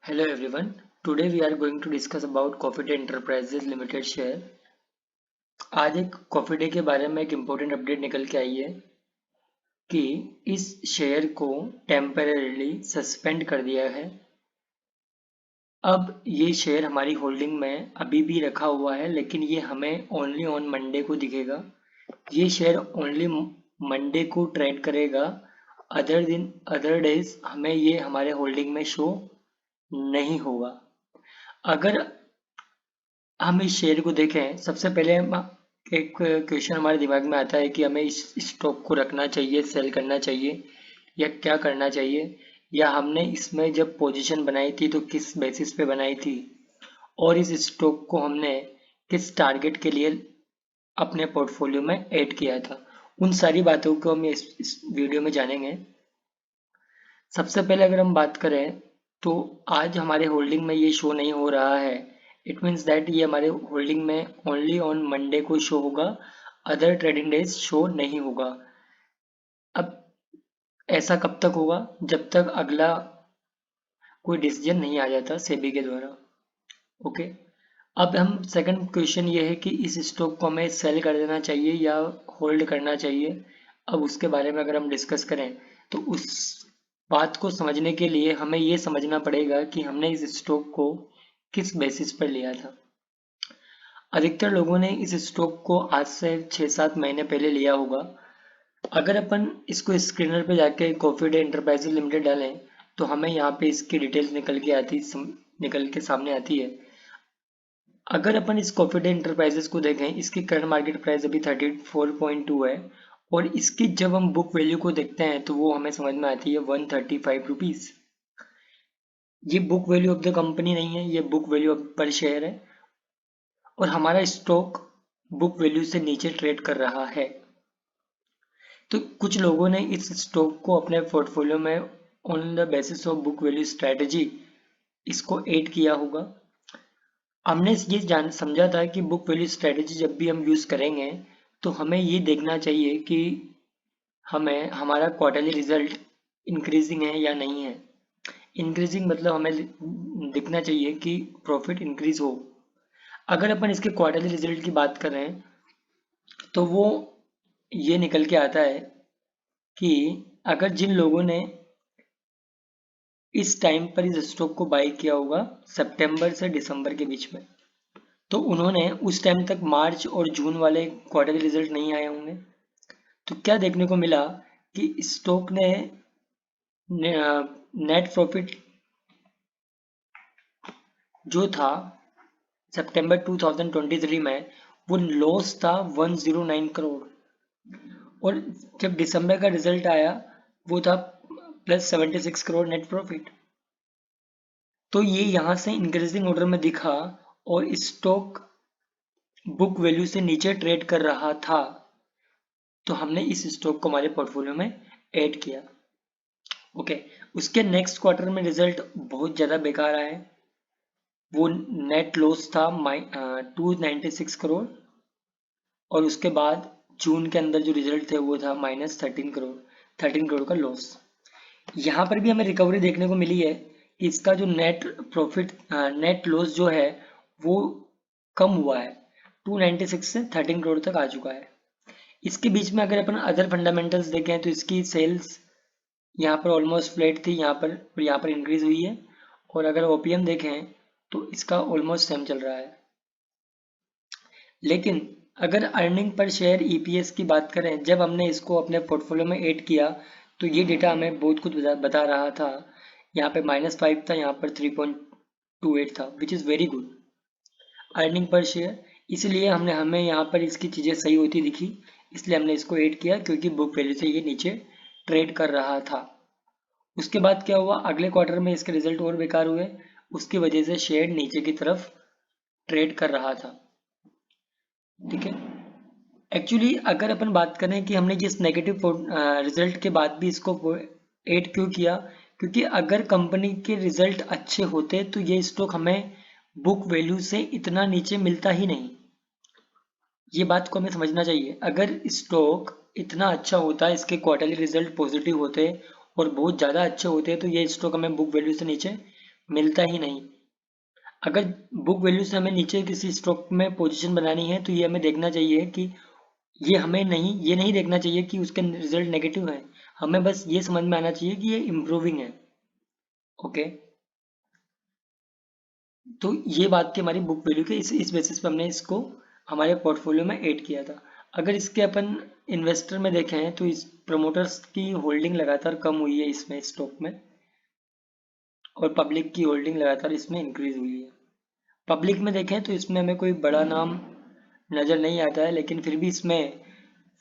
Hello everyone. Today we are going to discuss about Coffee Day Enterprises Limited share. आज एक coffee day के बारे में एक इम्पोर्टेंट अपडेट निकल के आई है कि इस शेयर को टेम्परेरीली सस्पेंड कर दिया है। अब ये शेयर हमारी होल्डिंग में अभी भी रखा हुआ है, लेकिन ये हमें ओनली ऑन मंडे को दिखेगा। ये शेयर ओनली मंडे को ट्रेड करेगा। अदर डेज हमें ये हमारे होल्डिंग में शो नहीं होगा। अगर हम इस शेयर को देखें, सबसे पहले एक क्वेश्चन हमारे दिमाग में आता है कि हमें इस स्टॉक को रखना चाहिए, सेल करना चाहिए या क्या करना चाहिए, या हमने इसमें जब पोजीशन बनाई थी तो किस बेसिस पे बनाई थी, और इस स्टॉक को हमने किस टारगेट के लिए अपने पोर्टफोलियो में ऐड किया था। उन सारी बातों को हम इस वीडियो में जानेंगे। सबसे पहले अगर हम बात करें तो आज हमारे होल्डिंग में ये शो नहीं हो रहा है। इट मीन्स दैट ये हमारे होल्डिंग में ओनली ऑन मंडे को शो होगा, अदर ट्रेडिंग डेज शो नहीं होगा। अब ऐसा कब तक होगा? जब तक अगला कोई डिसीजन नहीं आ जाता सेबी के द्वारा। ओके, अब हम सेकंड क्वेश्चन ये है कि इस स्टॉक को हमें सेल कर देना चाहिए या होल्ड करना चाहिए। अब उसके बारे में अगर हम डिस्कस करें तो उस बात को समझने के लिए हमें ये समझना पड़ेगा कि हमने इस स्टॉक को किस बेसिस पर लिया था। अधिकतर लोगों ने इस स्टॉक को आज से 6-7 महीने पहले लिया होगा। अगर अपन इसको स्क्रीनर पे जाके कॉफी डे एंटरप्राइजेज लिमिटेड डालें तो हमें यहाँ पे इसकी डिटेल्स निकल के सामने आती है। अगर अपन इस कॉफी डे एंटरप्राइजेस को देखें, इसकी करंट मार्केट प्राइस अभी 34.2 है, और इसकी जब हम बुक वैल्यू को देखते हैं तो वो हमें समझ में आती है 135 रुपीज। ये book value of the company नहीं है, ये बुक वैल्यू पर शेयर है, और हमारा स्टॉक बुक वैल्यू से नीचे ट्रेड कर रहा है। तो कुछ लोगों ने इस स्टॉक को अपने पोर्टफोलियो में on the basis of book value strategy इसको ऐड किया होगा। हमने ये समझा था कि बुक वैल्यू स्ट्रेटजी जब भी हम यूज करेंगे तो हमें ये देखना चाहिए कि हमें हमारा क्वार्टरली रिजल्ट इंक्रीजिंग है या नहीं है। इंक्रीजिंग मतलब हमें दिखना चाहिए कि प्रॉफिट इंक्रीज हो। अगर अपन इसके क्वार्टरली रिजल्ट की बात करें तो वो ये निकल के आता है कि अगर जिन लोगों ने इस टाइम पर इस स्टॉक को बाय किया होगा सितंबर से दिसंबर के बीच में, तो उन्होंने उस टाइम तक मार्च और जून वाले क्वार्टरली रिजल्ट नहीं आए होंगे। तो क्या देखने को मिला कि स्टॉक ने नेट प्रॉफिट जो था सितंबर 2023 में वो लॉस था 109 करोड़, और जब दिसंबर का रिजल्ट आया वो था प्लस 76 करोड़ नेट प्रॉफिट। तो ये यहाँ से इंक्रीजिंग ऑर्डर में दिखा और स्टॉक बुक वैल्यू से नीचे ट्रेड कर रहा था, तो हमने इस स्टॉक को हमारे पोर्टफोलियो में ऐड किया। ओके, उसके नेक्स्ट क्वार्टर में रिजल्ट बहुत ज़्यादा बेकार आया। वो नेट लॉस था 296 करोड़, और उसके बाद जून के अंदर जो रिजल्ट थे वो था -13 करोड़ का लॉस। यहाँ पर भी हमें रिकवरी देखने को मिली है कि इसका जो नेट लॉस जो है वो कम हुआ है, 296 से 13 करोड़ तक आ चुका है। इसके बीच में अगर अपन अदर फंडामेंटल्स देखें तो इसकी सेल्स यहाँ पर ऑलमोस्ट फ्लैट थी, यहाँ पर इंक्रीज हुई है, और अगर ओपीएम देखें तो इसका ऑलमोस्ट सेम चल रहा है। लेकिन अगर अर्निंग पर शेयर ईपीएस की बात करें, जब हमने इसको अपने पोर्टफोलियो में ऐड किया तो ये डेटा हमें बहुत कुछ बता रहा था। यहाँ पे -5 था, यहाँ पर 3.28 था, which is very good earning per share. इसलिए हमें यहाँ पर इसकी चीज़ें सही होती दिखी, इसलिए हमने इसको ऐड किया, क्योंकि बुक वैल्यू से ये नीचे ट्रेड कर रहा था। उसके बाद क्या हुआ, अगले क्वार्टर में इसके रिजल्ट और बेकार हुए, उसकी वजह से शेयर नीचे की तरफ ट्रेड कर रहा था। ठीक है, एक्चुअली अगर अपन बात करें कि हमने जिस नेगेटिव रिजल्ट के बाद भी इसको ऐड क्यों किया, क्योंकि अगर कंपनी के रिजल्ट अच्छे होते तो ये स्टॉक हमें बुक वैल्यू से इतना नीचे मिलता ही नहीं। ये बात को हमें समझना चाहिए। अगर स्टॉक इतना अच्छा होता, इसके क्वार्टरली रिजल्ट पॉजिटिव होते और बहुत ज़्यादा अच्छे होते, तो ये स्टॉक हमें बुक वैल्यू से नीचे मिलता ही नहीं। अगर बुक वैल्यू से हमें नीचे किसी स्टॉक में पोजीशन बनानी है तो ये हमें देखना चाहिए कि ये नहीं देखना चाहिए कि उसके रिजल्ट नेगेटिव है, हमें बस ये समझ में आना चाहिए कि ये इम्प्रूविंग है। ओके, तो ये बात थी हमारी बुक वैल्यू के, इस बेसिस पे हमने इसको हमारे पोर्टफोलियो में ऐड किया था। अगर इसके अपन इन्वेस्टर में देखें तो इस प्रमोटर्स की होल्डिंग लगातार कम हुई है इसमें स्टॉक में, और पब्लिक की होल्डिंग लगातार इसमें इंक्रीज हुई है। पब्लिक में देखें तो इसमें हमें कोई बड़ा नाम नज़र नहीं आता है, लेकिन फिर भी इसमें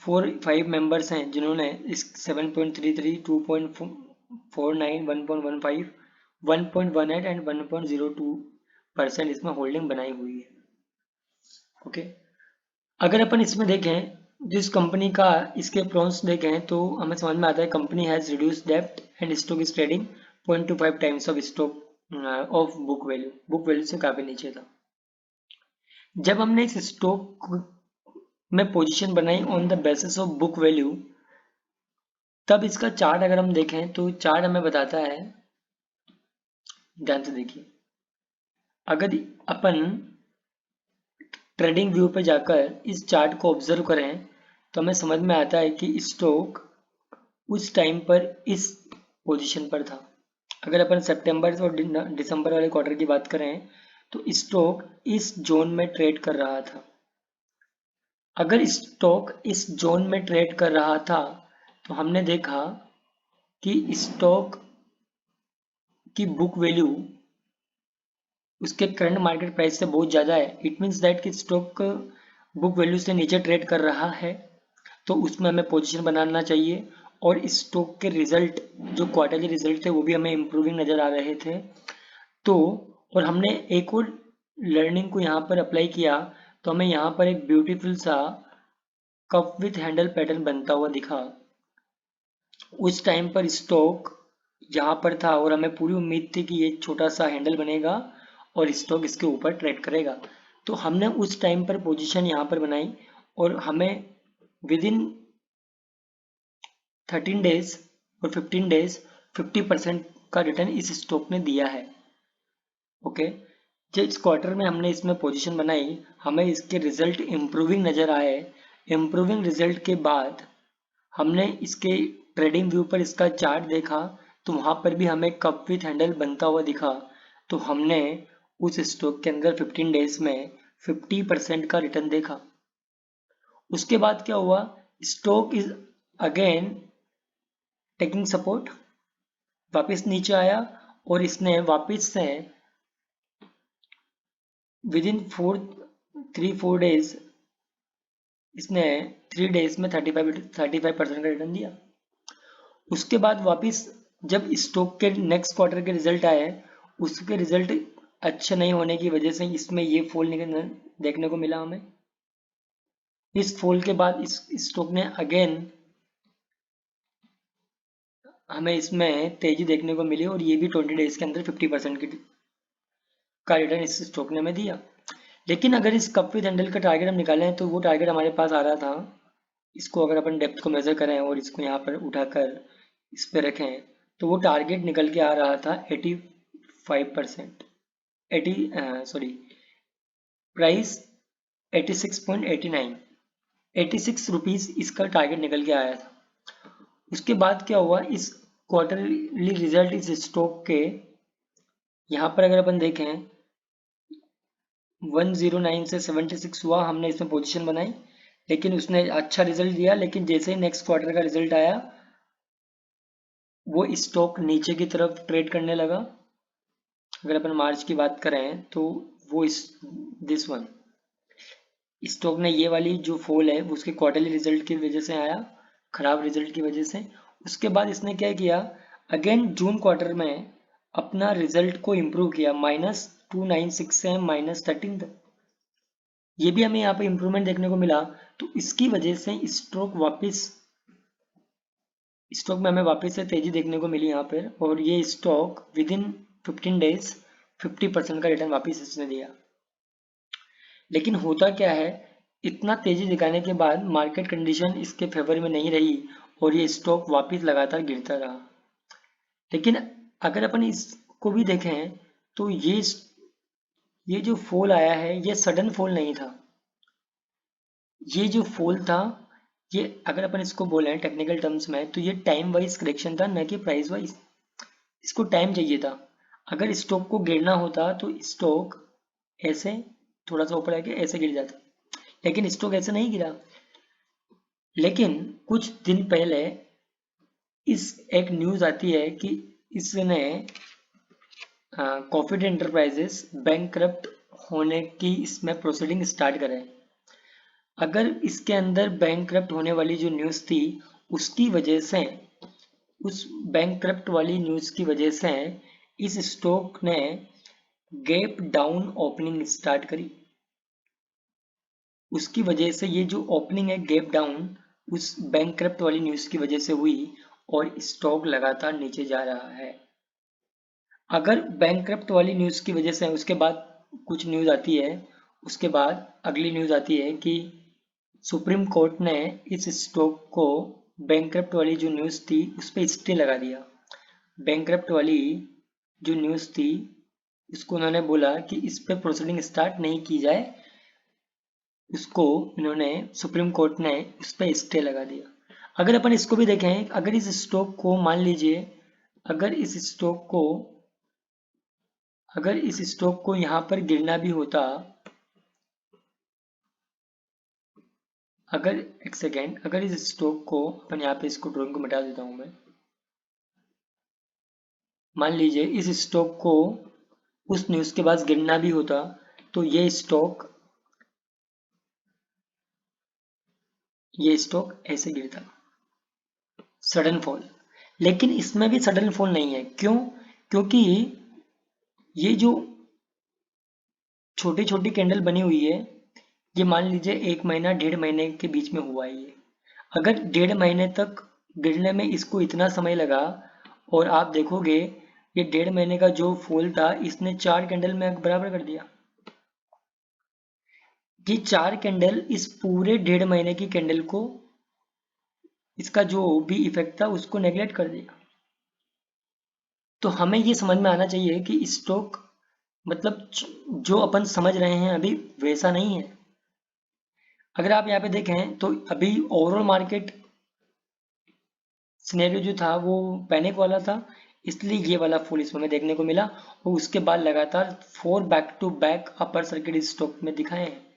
4-5 मेंबर्स हैं जिन्होंने इस 7.33, 2.49, 1.15, 1.18 एंड 1.02% इसमें होल्डिंग बनाई हुई है। ओके, अगर अपन इसमें देखें जिस कंपनी का इसके प्रॉन्स देखें तो हमें समझ में आता है कंपनी हैज रिड्यूस डेब्ट and stock is trading 0.25 times of stock of book value से काफी नीचे था। जब हमने इस स्टॉक में पोजीशन बनाई on the basis of book value, तब इसका चार्ट अगर हम देखें तो चार्ट हमें बताता है, ध्यान से देखिए, अगर अपन ट्रेडिंग व्यू पे जाकर इस चार्ट को ऑब्जर्व करें तो हमें समझ में आता है कि स्टॉक उस टाइम पर इस पोजीशन पर था। अगर अपन सितंबर और दिसंबर वाले क्वार्टर की बात करें तो स्टॉक इस जोन में ट्रेड कर रहा था। अगर स्टॉक इस जोन में ट्रेड कर रहा था तो हमने देखा कि स्टॉक की बुक वैल्यू उसके करंट मार्केट प्राइस से बहुत ज़्यादा है। इट मीन्स दैट कि स्टॉक बुक वैल्यू से नीचे ट्रेड कर रहा है, तो उसमें हमें पोजीशन बनाना चाहिए। और स्टॉक के रिजल्ट जो क्वार्टरली रिजल्ट थे वो भी हमें इम्प्रूविंग नज़र आ रहे थे। तो और हमने एक और लर्निंग को यहाँ पर अप्लाई किया तो हमें यहाँ पर एक ब्यूटीफुल सा कप विथ हैंडल पैटर्न बनता हुआ दिखा। उस टाइम पर स्टॉक यहाँ पर था और हमें पूरी उम्मीद थी कि ये छोटा सा हैंडल बनेगा और स्टॉक इसके ऊपर ट्रेड करेगा। तो हमने उस टाइम पर पोजीशन यहाँ पर बनाई और हमें विद इन 13 डेज और 15 डेज 50% का रिटर्न इस स्टॉक ने दिया है। ओके, जब इस क्वार्टर में हमने इसमें पोजीशन बनाई हमें इसके रिजल्ट इम्प्रूविंग नज़र आए। इम्प्रूविंग रिजल्ट के बाद हमने इसके ट्रेडिंग व्यू पर इसका चार्ट देखा तो वहाँ पर भी हमें कप विथ हैंडल बनता हुआ दिखा। तो हमने उस स्टॉक के अंदर 15 डेज में 50% का रिटर्न देखा। उसके बाद क्या हुआ, stock is again taking support, वापस नीचे आया और इसने वापस से विद इन 3-4 डेज इसने 3 डेज में 35% का रिटर्न दिया। उसके बाद वापस जब स्टॉक के नेक्स्ट क्वार्टर के रिजल्ट आए उसके रिजल्ट अच्छे नहीं होने की वजह से इसमें ये फॉल देखने को मिला हमें। इस फॉल के बाद इस स्टॉक ने अगेन हमें इसमें तेजी देखने को मिली और ये भी 20 डेज के अंदर 50% का रिटर्न इस स्टॉक ने हमें दिया। लेकिन अगर इस कप विद हैंडल का टारगेट हम निकालें तो वो टारगेट हमारे पास आ रहा था, इसको अगर अपन डेप्थ को मेजर करें और इसको यहाँ पर उठाकर इस पे रखें तो वो टारगेट निकल के आ रहा था 85%, 80 प्राइस 86.89, 86 रुपीज़ इसका टारगेट निकल के आया था। उसके बाद क्या हुआ, इस क्वार्टरली रिजल्ट इस स्टॉक के यहाँ पर अगर अपन देखें 109 से 76 हुआ, हमने इसमें पोजीशन बनाई लेकिन उसने अच्छा रिजल्ट दिया। लेकिन जैसे ही नेक्स्ट क्वार्टर का रिजल्ट आया वो स्टॉक नीचे की तरफ ट्रेड करने लगा। अगर अपन मार्च की बात करें तो वो दिस वन स्टॉक ने ये वाली जो फॉल है वो उसके क्वार्टरली रिजल्ट की वजह से आया, खराब रिजल्ट की वजह से। उसके बाद इसने क्या किया, अगेन जून क्वार्टर में अपना रिजल्ट को इम्प्रूव किया, -296 से -13 तक। ये भी हमें यहाँ पे इम्प्रूवमेंट देखने को मिला। तो इसकी वजह से स्टॉक में हमें वापस से तेजी देखने को मिली यहाँ पर, और ये स्टॉक विद इन 15 डेज 50% का रिटर्न वापस इसने दिया। लेकिन होता क्या है, इतना तेजी दिखाने के बाद मार्केट कंडीशन इसके फेवर में नहीं रही और ये स्टॉक वापस लगातार गिरता रहा। लेकिन अगर अपन इसको भी देखें तो ये जो फॉल आया है ये सडन फॉल नहीं था। ये जो फॉल था ये अगर अपन इसको बोले टेक्निकल टर्म्स में तो ये टाइम वाइज करेक्शन था, न कि प्राइस वाइज। इसको टाइम चाहिए था। अगर स्टॉक को गिरना होता तो स्टॉक ऐसे थोड़ा सा ऊपर आके ऐसे गिर जाता, लेकिन स्टॉक ऐसे नहीं गिरा। लेकिन कुछ दिन पहले इस एक न्यूज आती है कि इसने कॉफी एंटरप्राइजेस बैंकक्रप्ट होने की इसमें प्रोसीडिंग स्टार्ट करे। अगर इसके अंदर बैंकक्रप्ट होने वाली जो न्यूज थी उसकी वजह से, उस बैंकक्रप्ट वाली न्यूज की वजह से इस स्टॉक ने गैप डाउन ओपनिंग स्टार्ट करी। उसकी वजह से ये जो ओपनिंग है गैप डाउन उस बैंकक्रप्ट वाली न्यूज की वजह से हुई और स्टॉक लगातार नीचे जा रहा है। अगर बैंकक्रप्ट वाली न्यूज की वजह से उसके बाद कुछ न्यूज आती है, उसके बाद अगली न्यूज आती है कि सुप्रीम कोर्ट ने इस स्टॉक को बैंकक्रप्ट वाली जो न्यूज थी उस पर स्टे लगा दिया। बैंकक्रप्ट वाली जो न्यूज थी उसको उन्होंने बोला कि इस पे प्रोसीडिंग स्टार्ट नहीं की जाए, उसको इन्होंने सुप्रीम कोर्ट ने उस पर स्टे लगा दिया। अगर अपन इसको भी देखें, अगर इस स्टॉक को मान लीजिए, अगर इस स्टॉक को अगर इस स्टॉक को यहाँ पर गिरना भी होता, अगर एक सेकेंड, अगर इस स्टॉक को अपन यहाँ पे इसको ड्रॉइंग को मिटा देता हूँ मैं, मान लीजिए इस स्टॉक को उस न्यूज के बाद गिरना भी होता तो ये स्टॉक ऐसे गिरता, सडन फॉल। लेकिन इसमें भी सडन फॉल नहीं है। क्यों? क्योंकि ये जो छोटी छोटी कैंडल बनी हुई है ये मान लीजिए 1 महीना 1.5 महीने के बीच में हुआ है ये। अगर 1.5 महीने तक गिरने में इसको इतना समय लगा और आप देखोगे ये 1.5 महीने का जो फॉल था इसने 4 कैंडल में बराबर कर दिया। ये 4 कैंडल इस पूरे 1.5 महीने की कैंडल को, इसका जो भी इफेक्ट था उसको नेगलेक्ट कर दिया। तो हमें ये समझ में आना चाहिए कि स्टॉक मतलब जो अपन समझ रहे हैं अभी वैसा नहीं है। अगर आप यहाँ पे देखें तो अभी ओवरऑल मार्केट सिनेरियो जो था वो पैनिक वाला था, इसलिए ये वाला फॉल इसमें हमें देखने को मिला और उसके बाद लगातार 4 back to back upper circuit इस स्टॉक में दिखाए हैं।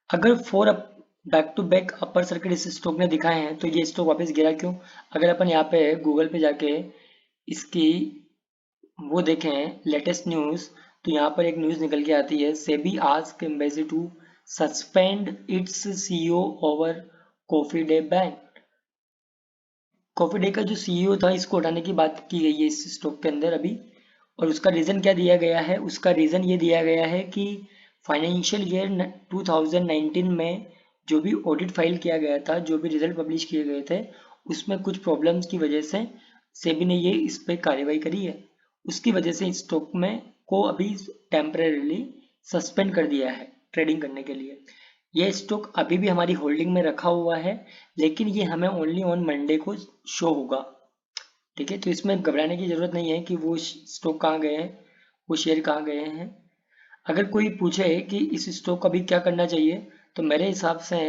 अगर 4 back to back upper circuit इस स्टॉक ने दिखाए हैं तो ये स्टॉक वापस गिरा क्यों? अगर अपन यहाँ पे गूगल पे जाके इसकी वो देखें लेटेस्ट न्यूज, तो यहाँ पर एक न्यूज निकल के आती है, SEBI asked embassy to suspend its CEO over Coffee Day ban. Coffee Day का जो सीईओ था इसको हटाने की बात की गई है इस स्टॉक के अंदर अभी। और उसका रीजन क्या दिया गया है? उसका रीजन ये दिया गया है कि फाइनेंशियल ईयर 2019 में जो भी ऑडिट फाइल किया गया था, जो भी रिजल्ट पब्लिश किए गए थे, उसमें कुछ प्रॉब्लम्स की वजह से सेबी ने ये इस पे कार्रवाई करी है। उसकी वजह से इस स्टॉक में को अभी टेम्परेरीली सस्पेंड कर दिया है ट्रेडिंग करने के लिए। ये स्टॉक अभी भी हमारी होल्डिंग में रखा हुआ है, लेकिन ये हमें ओनली ऑन मंडे को शो होगा। ठीक है, तो इसमें घबराने की जरूरत नहीं है कि वो स्टॉक कहाँ गए हैं, वो शेयर कहाँ गए हैं। अगर कोई पूछे कि इस स्टॉक को अभी क्या करना चाहिए, तो मेरे हिसाब से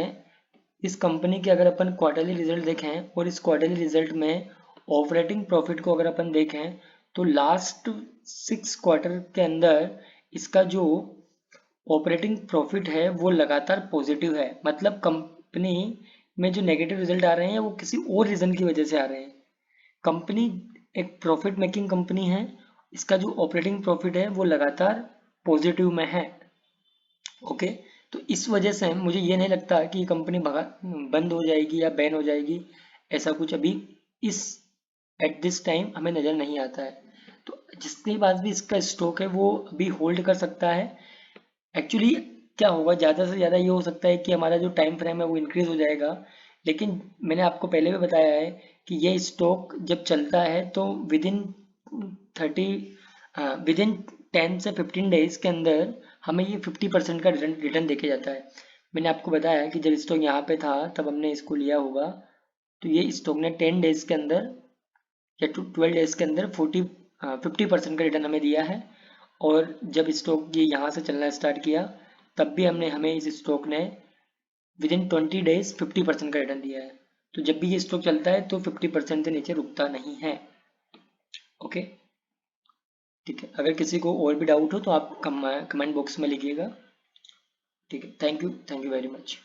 इस कंपनी के अगर अपन क्वार्टरली रिजल्ट देखें और इस क्वार्टरली रिजल्ट में ऑपरेटिंग प्रॉफिट को अगर अपन देखें तो लास्ट 6 क्वार्टर के अंदर इसका जो ऑपरेटिंग प्रॉफिट है वो लगातार पॉजिटिव है। मतलब कंपनी में जो नेगेटिव रिजल्ट आ रहे हैं वो किसी और रीजन की वजह से आ रहे हैं। कंपनी एक प्रॉफिट मेकिंग कंपनी है, इसका जो ऑपरेटिंग प्रॉफिट है वो लगातार पॉजिटिव में है। ओके, तो इस वजह से मुझे ये नहीं लगता कि कंपनी बंद हो जाएगी या बैन हो जाएगी, ऐसा कुछ अभी इस एट दिस टाइम हमें नज़र नहीं आता है। तो जिसके पास भी इसका स्टॉक है वो अभी होल्ड कर सकता है। एक्चुअली क्या होगा, ज़्यादा से ज़्यादा ये हो सकता है कि हमारा जो टाइम फ्रेम है वो इंक्रीज हो जाएगा, लेकिन मैंने आपको पहले भी बताया है कि ये स्टॉक जब चलता है तो विदिन 30 विदिन 10 से 15 डेज के अंदर हमें ये 50% का रिटर्न देके जाता है। मैंने आपको बताया कि जब स्टॉक यहाँ पे था तब हमने इसको लिया होगा, तो ये स्टॉक ने 10 डेज के अंदर या 12 डेज के अंदर 50% का रिटर्न हमें दिया है। और जब स्टॉक ये यहाँ से चलना स्टार्ट किया तब भी हमें इस स्टॉक ने विद इन 20 डेज 50% का रिटर्न दिया है। तो जब भी ये स्टॉक चलता है तो 50% से नीचे रुकता नहीं है। ओके, ठीक है। अगर किसी को और भी डाउट हो तो आप कमेंट बॉक्स में लिखिएगा। ठीक है, थैंक यू वेरी मच।